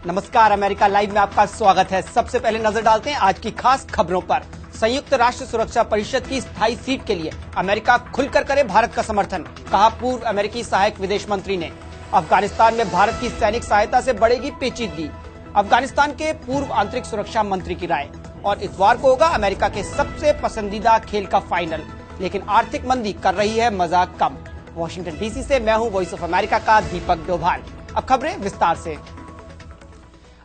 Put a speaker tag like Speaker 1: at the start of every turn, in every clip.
Speaker 1: नमस्कार, America live में आपका स्वागत है। सबसे पहले नजर डालते हैं आज की खास खबरों पर। संयुक्त राष्ट्र सुरक्षा परिषद की स्थायी सीट के लिए अमेरिका खुलकर करे भारत का समर्थन, कहा पूर्व अमेरिकी सहायक विदेश मंत्री ने। अफगानिस्तान में भारत की सैनिक सहायता से बढ़ेगी पेचीदगी, अफगानिस्तान के पूर्व आंतरिक सुरक्षा मंत्री की राय। और इतवार को होगा अमेरिका के सबसे पसंदीदा खेल का फाइनल, लेकिन आर्थिक मंदी कर रही है मजा कम। वॉशिंगटन डीसी से मैं हूं वॉइस ऑफ अमेरिका का दीपक डोभाल। अब खबरें विस्तार से।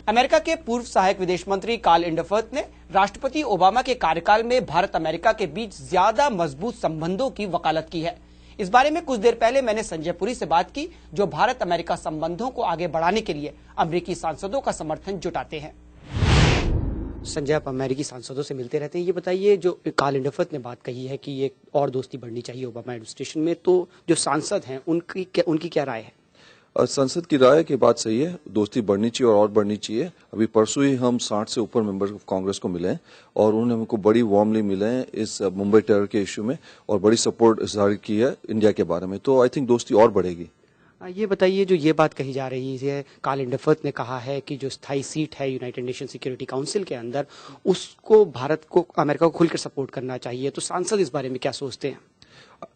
Speaker 1: अमेरिका के पूर्व सहायक विदेश मंत्री कार्ल इंडरफर्थ ने राष्ट्रपति ओबामा के कार्यकाल में भारत अमेरिका के बीच ज्यादा मजबूत संबंधों की वकालत की है। इस बारे में कुछ देर पहले मैंने संजय पुरी से बात की, जो भारत अमेरिका संबंधों को आगे बढ़ाने के लिए अमेरिकी सांसदों का समर्थन जुटाते हैं। संजय, आप अमेरिकी सांसदों से मिलते रहते हैं, ये बताइए, जो कार्ल इंडरफर्थ ने बात कही है कि ये और दोस्ती बढ़नी चाहिए ओबामा एडमिनिस्ट्रेशन में, तो जो सांसद हैं उनकी क्या राय है?
Speaker 2: संसद की राय की बात सही है, दोस्ती बढ़नी चाहिए और बढ़नी चाहिए। अभी परसों ही हम 60 से ऊपर मेंबर्स ऑफ कांग्रेस को मिले हैं और उन्होंने हमको बड़ी वार्मली मिले हैं इस मुंबई टेरर के इश्यू में और बड़ी सपोर्ट इजहार की है इंडिया के बारे में। तो आई थिंक दोस्ती और बढ़ेगी।
Speaker 1: ये बताइए, जो ये बात कही जा रही है, कार्ल इंडरफर्थ ने कहा है कि जो स्थायी सीट है यूनाइटेड नेशन सिक्योरिटी काउंसिल के अंदर, उसको भारत को, अमेरिका को खुलकर सपोर्ट करना चाहिए। तो सांसद इस बारे में क्या सोचते हैं?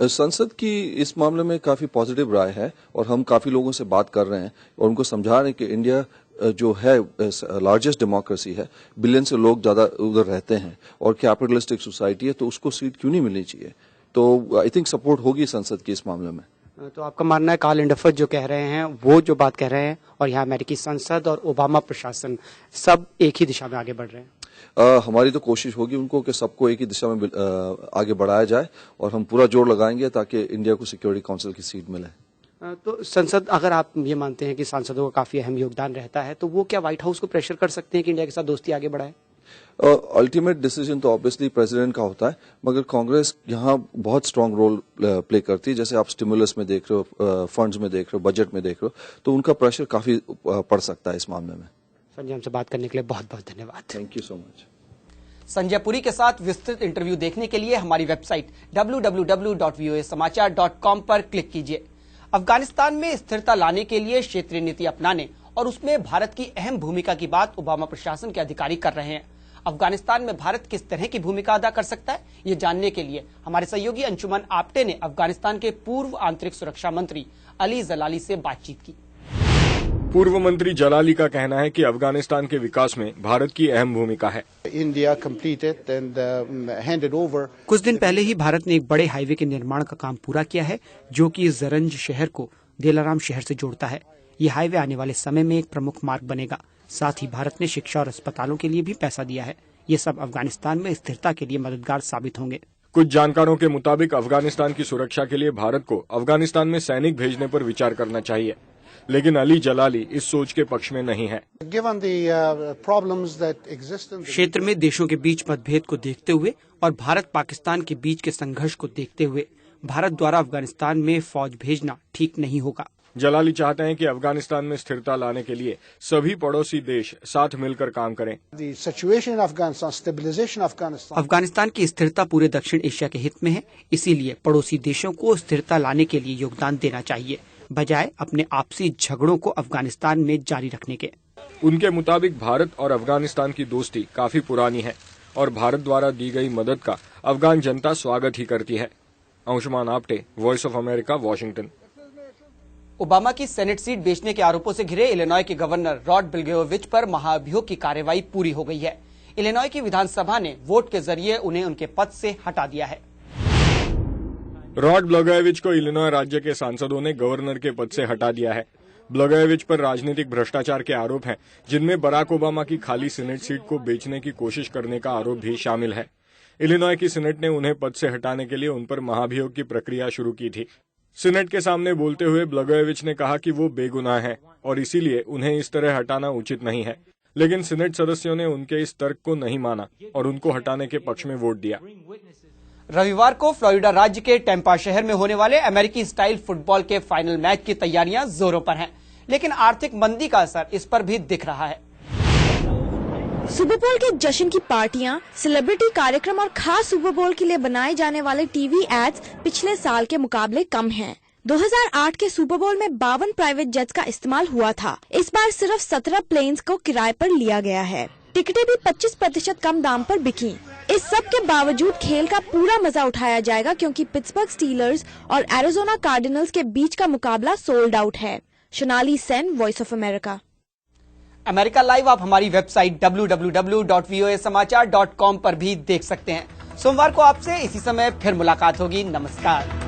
Speaker 2: संसद की इस मामले में काफी पॉजिटिव राय है और हम काफी लोगों से बात कर रहे हैं और उनको समझा रहे हैं कि इंडिया जो है लार्जेस्ट डेमोक्रेसी है, बिलियन से लोग ज्यादा उधर रहते हैं और कैपिटलिस्टिक सोसाइटी है, तो उसको सीट क्यों नहीं मिलनी चाहिए। तो आई थिंक सपोर्ट होगी संसद की इस मामले में।
Speaker 1: तो आपका मानना है कार्ल इंडरफर्थ जो कह रहे हैं, वो जो बात कह रहे हैं, और यहाँ अमेरिकी संसद और ओबामा प्रशासन सब एक ही दिशा में आगे बढ़ रहे हैं?
Speaker 2: हमारी तो कोशिश होगी उनको कि सबको एक ही दिशा में आगे बढ़ाया जाए और हम पूरा जोर लगाएंगे ताकि इंडिया को सिक्योरिटी काउंसिल की सीट मिले।
Speaker 1: तो संसद, अगर आप ये मानते हैं कि सांसदों का काफी अहम योगदान रहता है, तो वो क्या व्हाइट हाउस को प्रेशर कर सकते हैं कि इंडिया के साथ दोस्ती आगे बढ़ाए?
Speaker 2: अल्टीमेट डिसीजन तो ऑब्वियसली प्रेसिडेंट का होता है, मगर कांग्रेस यहाँ बहुत स्ट्रांग रोल प्ले करती है। जैसे आप स्टिमुलस में देख रहे हो, फंड्स में देख रहे हो, बजट में देख रहे हो, तो उनका प्रेशर काफी पड़ सकता है इस मामले में।
Speaker 1: संजय, हमसे बात करने के लिए बहुत बहुत धन्यवाद।
Speaker 2: Thank you so much.
Speaker 1: Sanjay Puri के साथ विस्तृत इंटरव्यू देखने के लिए हमारी वेबसाइट www.voasamaचार.com पर क्लिक कीजिए। अफगानिस्तान में स्थिरता लाने के लिए क्षेत्रीय नीति अपनाने और उसमें भारत की अहम भूमिका की बात ओबामा प्रशासन के अधिकारी कर रहे हैं। अफगानिस्तान में भारत किस तरह की भूमिका अदा कर सकता है, ये जानने के लिए हमारे सहयोगी अंशुमन आप्टे ने अफगानिस्तान के पूर्व आंतरिक सुरक्षा मंत्री अली जलाली से बातचीत की।
Speaker 3: पूर्व मंत्री जलाली का कहना है कि अफगानिस्तान के विकास में भारत की अहम भूमिका है।
Speaker 4: India completed and handed over।
Speaker 1: कुछ दिन पहले ही भारत ने एक बड़े हाईवे के निर्माण का काम पूरा किया है, जो कि जरंज शहर को दिलाराम शहर से जोड़ता है। ये हाईवे आने वाले समय में एक प्रमुख मार्ग बनेगा। साथ ही भारत ने शिक्षा और अस्पतालों के लिए भी पैसा दिया है। ये सब अफगानिस्तान में स्थिरता के लिए मददगार साबित होंगे।
Speaker 3: कुछ जानकारों के मुताबिक अफगानिस्तान की सुरक्षा के लिए भारत को अफगानिस्तान में सैनिक भेजने पर विचार करना चाहिए, लेकिन अली जलाली इस सोच के पक्ष में नहीं है।
Speaker 1: क्षेत्र में देशों के बीच मतभेद को देखते हुए और भारत पाकिस्तान के बीच के संघर्ष को देखते हुए भारत द्वारा अफगानिस्तान में फौज भेजना ठीक नहीं होगा।
Speaker 3: जलाली चाहते हैं कि अफगानिस्तान में स्थिरता लाने के लिए सभी पड़ोसी देश साथ मिलकर काम करें।
Speaker 1: अफगानिस्तान की स्थिरता पूरे दक्षिण एशिया के हित में है, इसीलिए पड़ोसी देशों को स्थिरता लाने के लिए योगदान देना चाहिए, बजाय अपने आपसी झगड़ों को अफगानिस्तान में जारी रखने के।
Speaker 3: उनके मुताबिक भारत और अफगानिस्तान की दोस्ती काफी पुरानी है और भारत द्वारा दी गई मदद का अफगान जनता स्वागत ही करती है। Anshuman Apte, voice of America, Washington.
Speaker 1: Obama की सेनेट सीट बेचने के आरोपों से घिरे इलिनॉय के गवर्नर रॉड ब्लेगोविच पर महाभियोग की कार्रवाई पूरी हो गई है। इलिनॉय की विधानसभा ने वोट के जरिए उन्हें उनके पद से हटा दिया है।
Speaker 3: रॉड ब्लेगोविच को इलिनॉय राज्य के सांसदों ने गवर्नर के पद से हटा दिया है। ब्लेगोविच पर राजनीतिक भ्रष्टाचार के आरोप हैं, जिनमें बराक ओबामा की खाली सीनेट सीट को बेचने की कोशिश करने का आरोप भी शामिल है। इलिनॉय की सीनेट ने उन्हें पद से हटाने के लिए उन पर महाभियोग की प्रक्रिया शुरू की थी। सीनेट के सामने बोलते हुए ब्लेगोविच ने कहा कि वो बेगुनाह हैं और इसीलिए उन्हें इस तरह हटाना उचित नहीं है, लेकिन सीनेट सदस्यों ने उनके इस तर्क को नहीं माना और उनको हटाने के पक्ष में वोट दिया।
Speaker 1: रविवार को फ्लोरिडा राज्य के टेम्पा शहर में होने वाले अमेरिकी स्टाइल फुटबॉल के फाइनल मैच की तैयारियां जोरों पर हैं, लेकिन आर्थिक मंदी का असर इस पर भी दिख रहा है।
Speaker 5: सुपर बोल के जश्न की पार्टियां, सेलिब्रिटी कार्यक्रम और खास सुपर बोल के लिए बनाए जाने वाले टीवी एड्स पिछले साल के मुकाबले कम हैं। 2008 के सुपर बोल में 52 प्राइवेट जेट्स का इस्तेमाल हुआ था। इस बार सिर्फ 17 प्लेन्स को किराए पर लिया गया है। टिकटें भी 25% कम दाम पर बिकी। इस सब के बावजूद खेल का पूरा मजा उठाया जाएगा क्योंकि पिट्सबर्ग स्टीलर्स और एरिजोना कार्डिनल्स के बीच का मुकाबला सोल्ड आउट है। Sonali Sen, voice of America.
Speaker 1: America live आप हमारी वेबसाइट www.voasamachaar.com पर भी देख सकते हैं। सोमवार को आपसे इसी समय फिर मुलाकात होगी। नमस्कार।